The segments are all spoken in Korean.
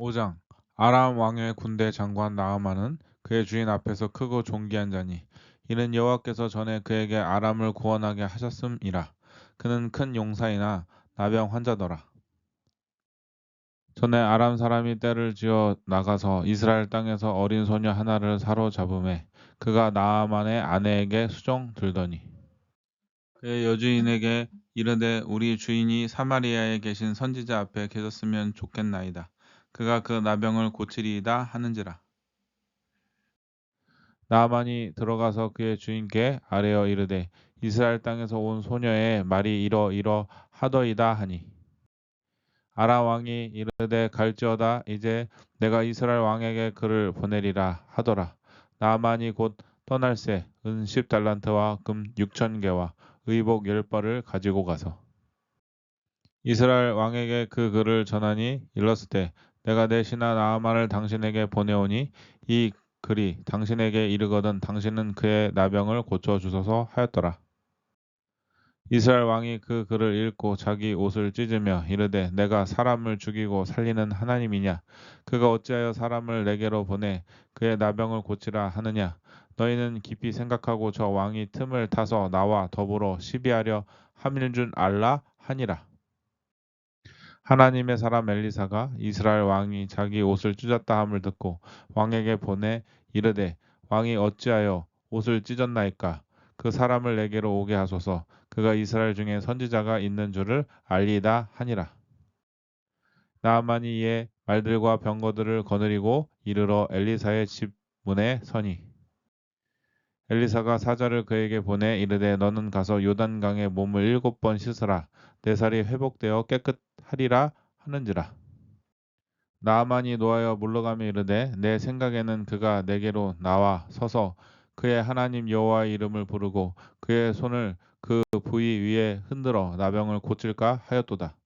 5장 아람 왕의 군대 장관 나아만은 그의 주인 앞에서 크고 존귀한 자니 이는 여호와께서 전에 그에게 아람을 구원하게 하셨음이라. 그는 큰 용사이나 나병 환자더라. 전에 아람 사람이 떼를 지어 나가서 이스라엘 땅에서 어린 소녀 하나를 사로잡음에 그가 나아만의 아내에게 수종 들더니 그의 여주인에게 이르되 우리 주인이 사마리아에 계신 선지자 앞에 계셨으면 좋겠나이다. 그가 그 나병을 고치리이다 하는지라. 나아만이 들어가서 그의 주인께 아뢰어 이르되 이스라엘 땅에서 온 소녀의 말이 이러이러하더이다 하니 아람 왕이 이르되 갈지어다. 이제 내가 이스라엘 왕에게 그를 보내리라 하더라. 나아만이 곧 떠날새 은 10달란트와 금 6천 개와 의복 10벌을 가지고 가서 이스라엘 왕에게 그 글을 전하니 일렀으되 내가 내 신하 나아만을 당신에게 보내오니 이 글이 당신에게 이르거든 당신은 그의 나병을 고쳐 주소서 하였더라. 이스라엘 왕이 그 글을 읽고 자기 옷을 찢으며 이르되 내가 사람을 죽이고 살리는 하나님이냐 그가 어찌하여 사람을 내게로 보내 그의 나병을 고치라 하느냐 너희는 깊이 생각하고 저 왕이 틈을 타서 나와 더불어 시비하려 함일 줄 알라 하니라. 하나님의 사람 엘리사가 이스라엘 왕이 자기 옷을 찢었다 함을 듣고 왕에게 보내 이르되 왕이 어찌하여 옷을 찢었나이까 그 사람을 내게로 오게 하소서 그가 이스라엘 중에 선지자가 있는 줄을 알리이다 하니라. 나아만이 이에 말들과 병거들을 거느리고 이르러 엘리사의 집 문에 서니 엘리사가 사자를 그에게 보내 이르되 너는 가서 요단강에 몸을 7번 씻으라 내 살이 회복되어 깨끗하리라 하는지라. 나아만이 노하여 물러가며 이르되 내 생각에는 그가 내게로 나와 서서 그의 하나님 여호와의 이름을 부르고 그의 손을 그 부위 위에 흔들어 나병을 고칠까 하였도다.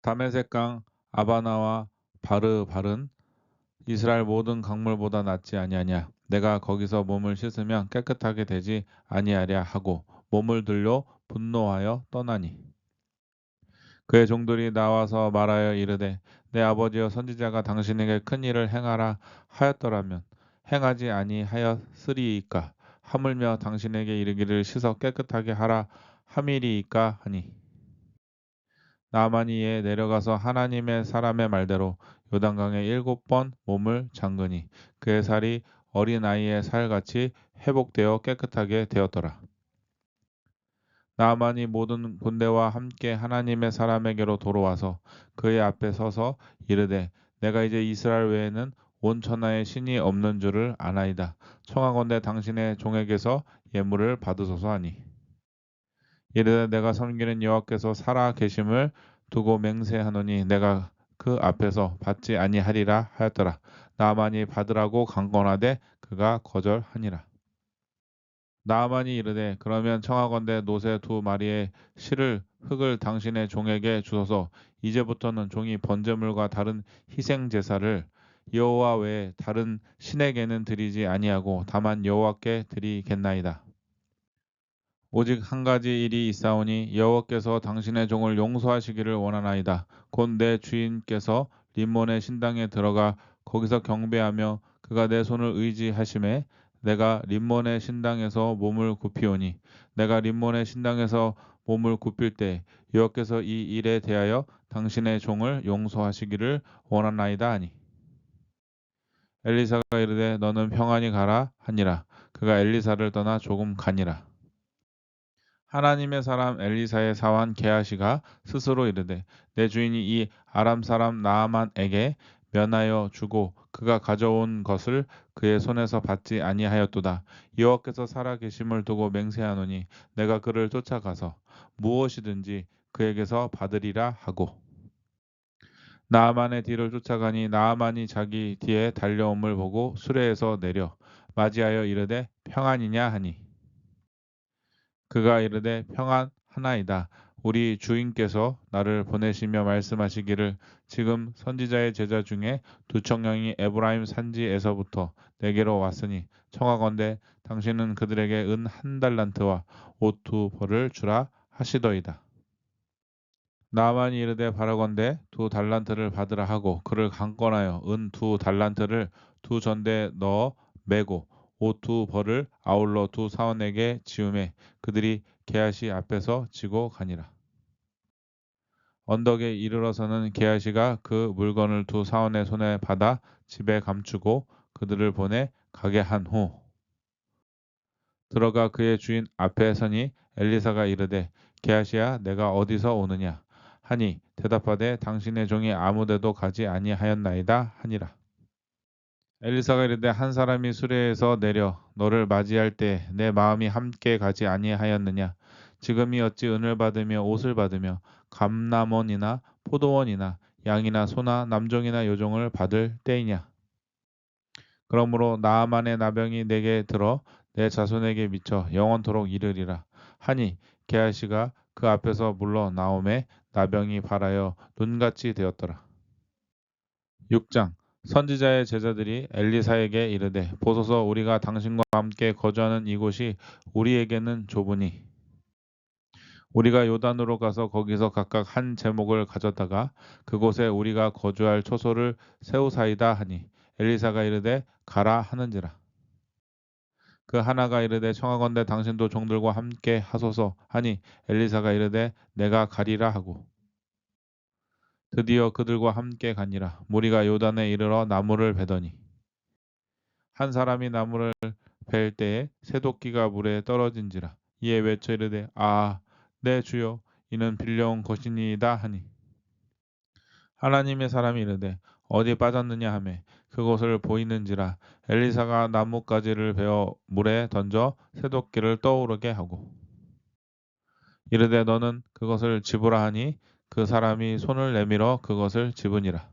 다메섹 강 아바나와 바르발은 이스라엘 모든 강물보다 낫지 아니하냐. 내가 거기서 몸을 씻으면 깨끗하게 되지 아니하랴 하고 몸을 들려 분노하여 떠나니 그의 종들이 나와서 말하여 이르되 내 아버지여 선지자가 당신에게 큰 일을 행하라 하였더라면 행하지 아니하였으리이까 하물며 당신에게 이르기를 씻어 깨끗하게 하라 함이리이까 하니 나아만이 이에 내려가서 하나님의 사람의 말대로 요단강에 7번 몸을 잠그니 그의 살이 어린아이의 살같이 회복되어 깨끗하게 되었더라. 나아만이 모든 군대와 함께 하나님의 사람에게로 돌아와서 그의 앞에 서서 이르되 내가 이제 이스라엘 외에는 온 천하에 신이 없는 줄을 아나이다. 청하건대 당신의 종에게서 예물을 받으소서 하니 이르되 내가 섬기는 여호와께서 살아 계심을 두고 맹세하노니 내가 그 앞에서 받지 아니하리라 하였더라. 나아만이 받으라고 강권하되 그가 거절하니라. 나아만이 이르되 그러면 청하건대 노새 2마리의 실을 흙을 당신의 종에게 주소서. 이제부터는 종이 번제물과 다른 희생 제사를 여호와 외에 다른 신에게는 드리지 아니하고 다만 여호와께 드리겠나이다. 오직 한 가지 일이 있사오니 여호와께서 당신의 종을 용서하시기를 원하나이다. 곧 내 주인께서 림몬의 신당에 들어가 거기서 경배하며 그가 내 손을 의지하심에 내가 림몬의 신당에서 몸을 굽히오니 내가 림몬의 신당에서 몸을 굽힐 때 여호와께서 이 일에 대하여 당신의 종을 용서하시기를 원하나이다 하니 엘리사가 이르되 너는 평안히 가라 하니라. 그가 엘리사를 떠나 조금 가니라. 하나님의 사람 엘리사의 사환 게하시가 스스로 이르되 내 주인이 이 아람 사람 나아만에게 면하여 주고 그가 가져온 것을 그의 손에서 받지 아니하였도다. 여호와께서 살아 계심을 두고 맹세하노니 내가 그를 쫓아가서 무엇이든지 그에게서 받으리라 하고 나아만의 뒤를 쫓아가니 나아만이 자기 뒤에 달려옴을 보고 수레에서 내려 맞이하여 이르되 평안이냐 하니 그가 이르되 평안하나이다. 우리 주인께서 나를 보내시며 말씀하시기를 지금 선지자의 제자 중에 2청령이 에브라임 산지에서부터 내게로 왔으니 청하건대 당신은 그들에게 은 1달란트와 옷 2벌을 주라 하시더이다. 나만이 이르되 바라건대 두 달란트를 받으라 하고 그를 강권하여 은 두 달란트를 두 전대에 넣어 매고 옷 두 벌을 아울러 두 사원에게 지우매 그들이 게하시 앞에서 지고 가니라. 언덕에 이르러서는 게하시가 그 물건을 두 사원의 손에 받아 집에 감추고 그들을 보내 가게 한 후 들어가 그의 주인 앞에 서니 엘리사가 이르되 게하시야 내가 어디서 오느냐 하니 대답하되 당신의 종이 아무데도 가지 아니하였나이다 하니라. 엘리사가 이르되 한 사람이 수레에서 내려 너를 맞이할 때 내 마음이 함께 가지 아니하였느냐 지금이 어찌 은을 받으며 옷을 받으며 감람원이나 포도원이나 양이나 소나 남종이나 여종을 받을 때이냐. 그러므로 나아만의 나병이 내게 들어 내 자손에게 미쳐 영원토록 이르리라 하니 게하시가 그 앞에서 물러 나오매 나병이 발하여 눈같이 되었더라. 6장 선지자의 제자들이 엘리사에게 이르되 보소서 우리가 당신과 함께 거주하는 이곳이 우리에게는 좁으니 우리가 요단으로 가서 거기서 각각 한 제목을 가졌다가 그곳에 우리가 거주할 초소를 세우사이다 하니 엘리사가 이르되 가라 하는지라. 그 하나가 이르되 청하건대 당신도 종들과 함께 하소서 하니 엘리사가 이르되 내가 가리라 하고 드디어 그들과 함께 가니라. 무리가 요단에 이르러 나무를 베더니 한 사람이 나무를 벨 때에 새도끼가 물에 떨어진지라. 이에 외쳐 이르되 내 주여 이는 빌려온 것이니이다 하니 하나님의 사람이 이르되 어디 빠졌느냐 하매 그곳을 보이는지라. 엘리사가 나뭇가지를 베어 물에 던져 새도끼를 떠오르게 하고 이르되 너는 그것을 집으라 하니 그 사람이 손을 내밀어 그것을 집으니라.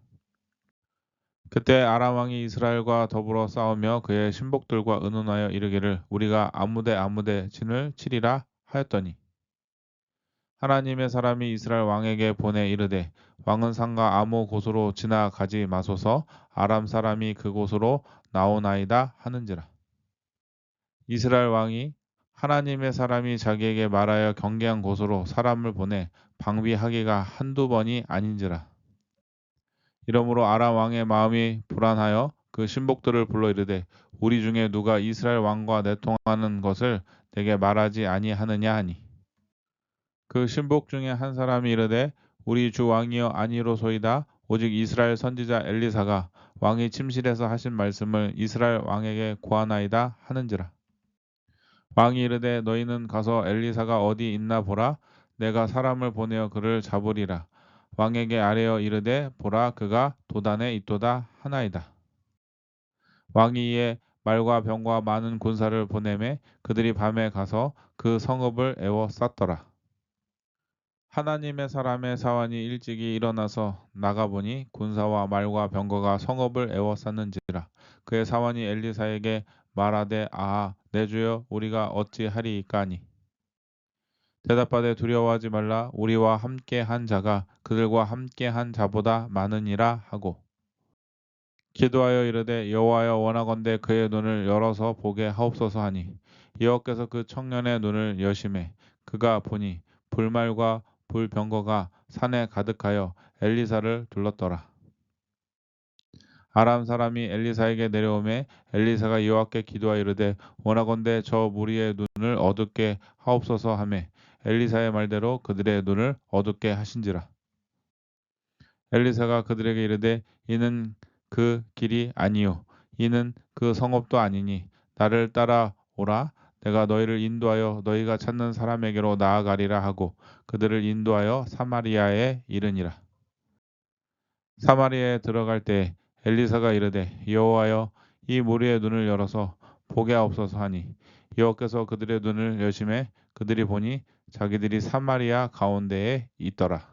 그때 아람 왕이 이스라엘과 더불어 싸우며 그의 신복들과 의논하여 이르기를 우리가 아무데 진을 치리라 하였더니 하나님의 사람이 이스라엘 왕에게 보내 이르되 왕은 산과 아무 곳으로 지나가지 마소서 아람 사람이 그곳으로 나오나이다 하는지라. 이스라엘 왕이 하나님의 사람이 자기에게 말하여 경계한 곳으로 사람을 보내 방비하기가 한두 번이 아닌지라. 이러므로 아람 왕의 마음이 불안하여 그 신복들을 불러 이르되 우리 중에 누가 이스라엘 왕과 내통하는 것을 내게 말하지 아니하느냐 하니 그 신복 중에 한 사람이 이르되 우리 주 왕이여 아니로소이다 오직 이스라엘 선지자 엘리사가 왕이 침실에서 하신 말씀을 이스라엘 왕에게 고하나이다 하는지라. 왕이 이르되 너희는 가서 엘리사가 어디 있나 보라 내가 사람을 보내어 그를 잡으리라. 왕에게 아뢰어 이르되 보라 그가 도단에 있도다 하나이다. 왕이 이에 말과 병과 많은 군사를 보내매 그들이 밤에 가서 그 성읍을 에워쌌더라. 하나님의 사람의 사환이 일찍이 일어나서 나가보니 군사와 말과 병거가 성읍을 에워쌌는지라. 그의 사환이 엘리사에게 말하되 내 주여 우리가 어찌하리이까 하니 대답하되 두려워하지 말라 우리와 함께 한 자가 그들과 함께 한 자보다 많으니라 하고 기도하여 이르되 여호와여 원하건대 그의 눈을 열어서 보게 하옵소서 하니 여호와께서 그 청년의 눈을 여심해 그가 보니 불말과 불병거가 산에 가득하여 엘리사를 둘렀더라. 아람 사람이 엘리사에게 내려오매 엘리사가 여호와께 기도하여 이르되 원하건대 저 무리의 눈을 어둡게 하옵소서 하매 엘리사의 말대로 그들의 눈을 어둡게 하신지라. 엘리사가 그들에게 이르되 이는 그 길이 아니요 이는 그 성읍도 아니니 나를 따라오라 내가 너희를 인도하여 너희가 찾는 사람에게로 나아가리라 하고 그들을 인도하여 사마리아에 이르니라. 사마리아에 들어갈 때 엘리사가 이르되 여호와여 이 무리의 눈을 열어서 보게 하옵소서 하니 여호와께서 그들의 눈을 여심해 그들이 보니 자기들이 사마리아 가운데에 있더라.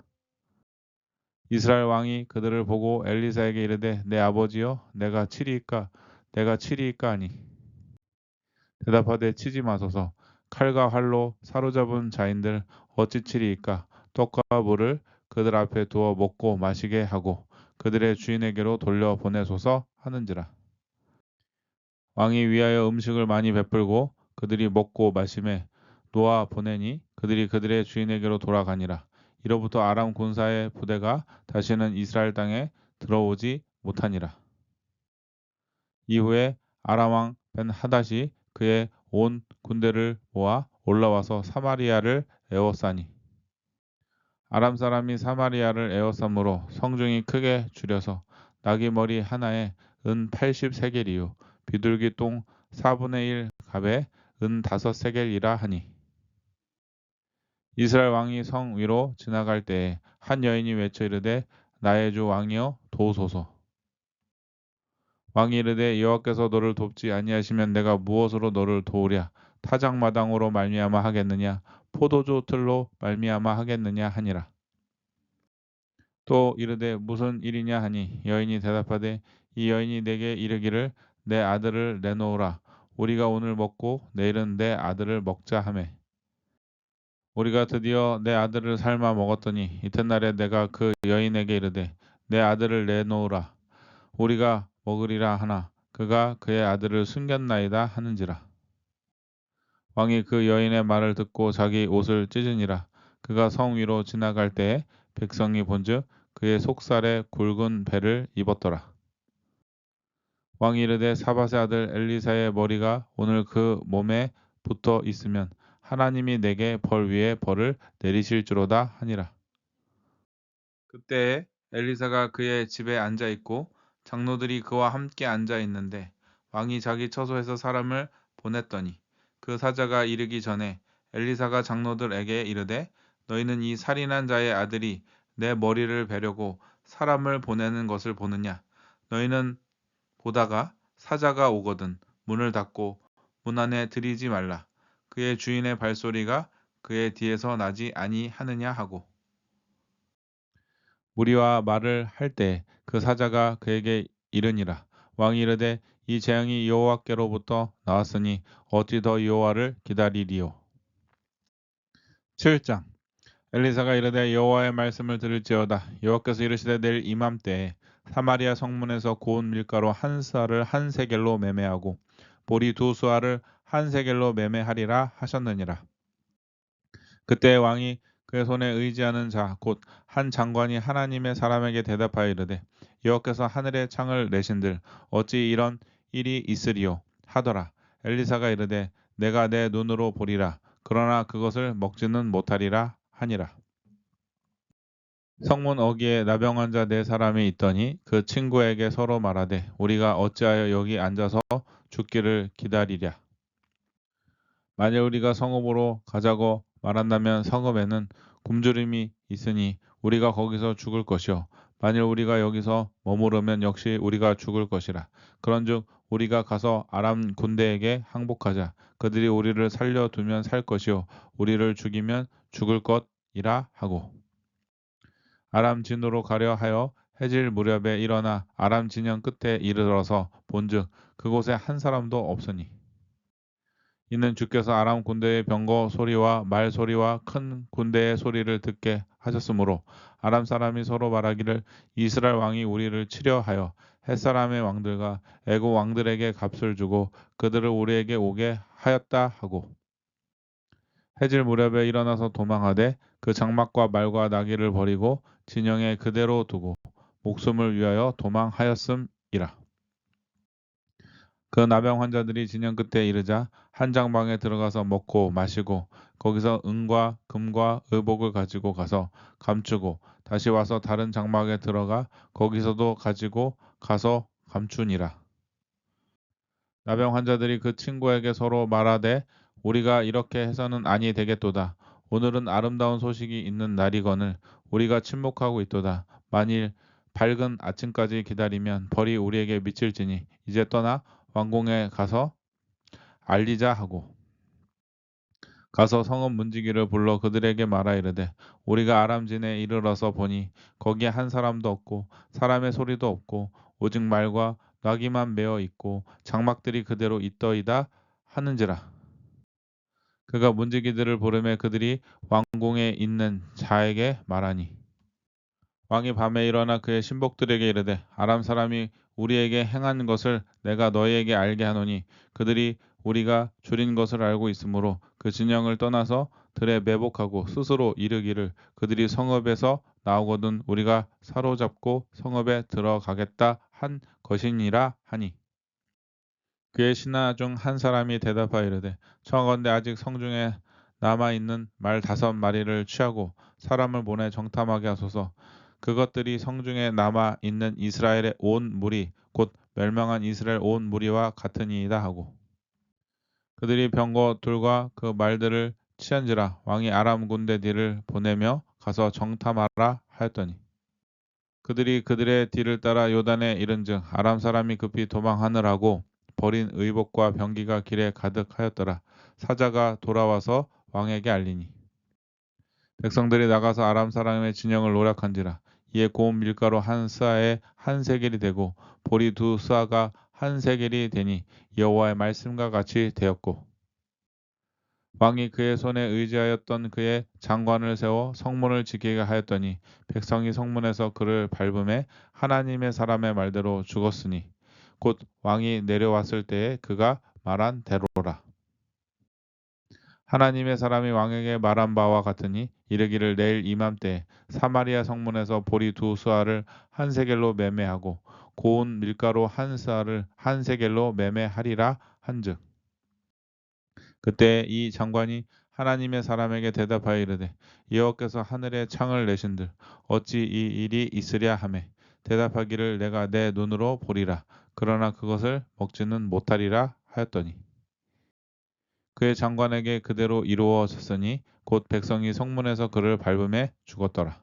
이스라엘 왕이 그들을 보고 엘리사에게 이르되 내 아버지여 내가 치리이까 하니 대답하되 치지 마소서 칼과 활로 사로잡은 자인들 어찌 치리이까 떡과 물을 그들 앞에 두어 먹고 마시게 하고 그들의 주인에게로 돌려 보내소서 하는지라. 왕이 위하여 음식을 많이 베풀고 그들이 먹고 마심에 놓아 보내니 그들이 그들의 주인에게로 돌아가니라. 이로부터 아람 군사의 부대가 다시는 이스라엘 땅에 들어오지 못하니라. 이후에 아람 왕 벤하닷이 그의 온 군대를 모아 올라와서 사마리아를 에워싸니 아람 사람이 사마리아를 에워싸므로 성중이 크게 줄여서 나귀 머리 하나에 은 80세겔이요 비둘기 똥 4분의 1 갑에 은 5세겔이라 하니 이스라엘 왕이 성 위로 지나갈 때에 한 여인이 외쳐 이르되 나의 주 왕이여 도우소서. 왕이 이르되 여호와께서 너를 돕지 아니하시면 내가 무엇으로 너를 도우랴 타작마당으로 말미암아 하겠느냐 포도주 틀로 말미암아 하겠느냐 하니라. 또 이르되 무슨 일이냐 하니 여인이 대답하되 이 여인이 내게 이르기를 내 아들을 내놓으라 우리가 오늘 먹고 내일은 내 아들을 먹자 하매 우리가 드디어 내 아들을 삶아 먹었더니 이튿날에 내가 그 여인에게 이르되 내 아들을 내놓으라 우리가 먹으리라 하나 그가 그의 아들을 숨겼나이다 하는지라. 왕이 그 여인의 말을 듣고 자기 옷을 찢으니라. 그가 성 위로 지나갈 때에 백성이 본즉 그의 속살에 굵은 배를 입었더라. 왕이 이르되 사밧의 아들 엘리사의 머리가 오늘 그 몸에 붙어 있으면 하나님이 내게 벌 위에 벌을 내리실지로다 하니라. 그때에 엘리사가 그의 집에 앉아 있고 장로들이 그와 함께 앉아 있는데 왕이 자기 처소에서 사람을 보냈더니 그 사자가 이르기 전에 엘리사가 장로들에게 이르되 너희는 이 살인한 자의 아들이 내 머리를 베려고 사람을 보내는 것을 보느냐 너희는 보다가 사자가 오거든 문을 닫고 문 안에 들이지 말라 그의 주인의 발소리가 그의 뒤에서 나지 아니하느냐 하고 무리와 말을 할 때 그 사자가 그에게 이르니라. 왕이 이르되 이 재앙이 여호와께로부터 나왔으니 어찌 더 여호와를 기다리리요. 7장 엘리사가 이르되 여호와의 말씀을 들을지어다. 여호와께서 이르시되 내일 이맘때에 사마리아 성문에서 고운 밀가루 한 쌀을 한 세겔로 매매하고 보리 두 수알을 한 세겔로 매매하리라 하셨느니라. 그때 왕이 그의 손에 의지하는 자 곧 한 장관이 하나님의 사람에게 대답하여 이르되 여호와께서 하늘의 창을 내신들 어찌 이런 일이 있으리요 하더라. 엘리사가 이르되 내가 내 눈으로 보리라 그러나 그것을 먹지는 못하리라 하니라. 성문 어귀에 나병 환자 네 사람이 있더니 그 친구에게 서로 말하되 우리가 어찌하여 여기 앉아서 죽기를 기다리랴. 만일 우리가 성읍으로 가자고 말한다면 성읍에는 굶주림이 있으니 우리가 거기서 죽을 것이요 만일 우리가 여기서 머무르면 역시 우리가 죽을 것이라. 그런즉 우리가 가서 아람 군대에게 항복하자. 그들이 우리를 살려두면 살 것이요 우리를 죽이면 죽을 것이라 하고 아람 진으로 가려 하여 해질 무렵에 일어나 아람 진영 끝에 이르러서 본즉 그곳에 한 사람도 없으니 이는 주께서 아람 군대의 병거 소리와 말 소리와 큰 군대의 소리를 듣게 하셨으므로 아람 사람이 서로 말하기를 이스라엘 왕이 우리를 치려 하여 햇사람의 왕들과 애고 왕들에게 값을 주고 그들을 우리에게 오게 하였다 하고 해질 무렵에 일어나서 도망하되 그 장막과 말과 나귀를 버리고 진영에 그대로 두고 목숨을 위하여 도망하였음이라. 그 나병 환자들이 진영 끝에 이르자 한 장방에 들어가서 먹고 마시고 거기서 은과 금과 의복을 가지고 가서 감추고 다시 와서 다른 장막에 들어가 거기서도 가지고 가서 감추니라. 나병 환자들이 그 친구에게 서로 말하되 우리가 이렇게 해서는 아니 되겠도다. 오늘은 아름다운 소식이 있는 날이거늘 우리가 침묵하고 있도다. 만일 밝은 아침까지 기다리면 벌이 우리에게 미칠지니 이제 떠나 왕궁에 가서 알리자 하고 가서 성읍 문지기를 불러 그들에게 말하 이르되 우리가 아람진에 이르러서 보니 거기에 한 사람도 없고 사람의 소리도 없고 오직 말과 나귀만 메어 있고 장막들이 그대로 있더이다 하는지라. 그가 문지기들을 부르매 그들이 왕궁에 있는 자에게 말하니 왕이 밤에 일어나 그의 신복들에게 이르되 아람 사람이 우리에게 행한 것을 내가 너희에게 알게 하노니 그들이 우리가 줄인 것을 알고 있으므로 그 진영을 떠나서 들에 매복하고 스스로 이르기를 그들이 성읍에서 나오거든 우리가 사로잡고 성읍에 들어가겠다 한 것이니라 하니 그의 신하 중 한 사람이 대답하여 이르되 청하건대 아직 성중에 남아 있는 말 5마리를 취하고 사람을 보내 정탐하게 하소서. 그것들이 성중에 남아 있는 이스라엘의 온 무리 곧 멸망한 이스라엘 온 무리와 같으니이다 하고 그들이 병거 둘과 그 말들을 취한지라 왕이 아람 군대 뒤를 보내며 가서 정탐하라 하였더니 그들이 그들의 뒤를 따라 요단에 이른즉 아람 사람이 급히 도망하느라고 버린 의복과 병기가 길에 가득하였더라. 사자가 돌아와서 왕에게 알리니 백성들이 나가서 아람 사람의 진영을 노략한지라 이에 고운 밀가루 한 스아에 한 세겔이 되고 보리 2스아가 한 세겔이 되니 여호와의 말씀과 같이 되었고 왕이 그의 손에 의지하였던 그의 장관을 세워 성문을 지키게 하였더니 백성이 성문에서 그를 밟음에 하나님의 사람의 말대로 죽었으니 곧 왕이 내려왔을 때에 그가 말한 대로라. 하나님의 사람이 왕에게 말한 바와 같으니 이르기를 내일 이맘때에 사마리아 성문에서 보리 2스아를 한 세겔로 매매하고 고운 밀가루 한 스아를 한 세겔로 매매하리라 한즉 그때 이 장관이 하나님의 사람에게 대답하여 이르되 여호와께서 하늘에 창을 내신들 어찌 이 일이 있으랴 하매 대답하기를 내가 내 눈으로 보리라 그러나 그것을 먹지는 못하리라 하였더니 그의 장관에게 그대로 이루어졌으니 곧 백성이 성문에서 그를 밟음에 죽었더라.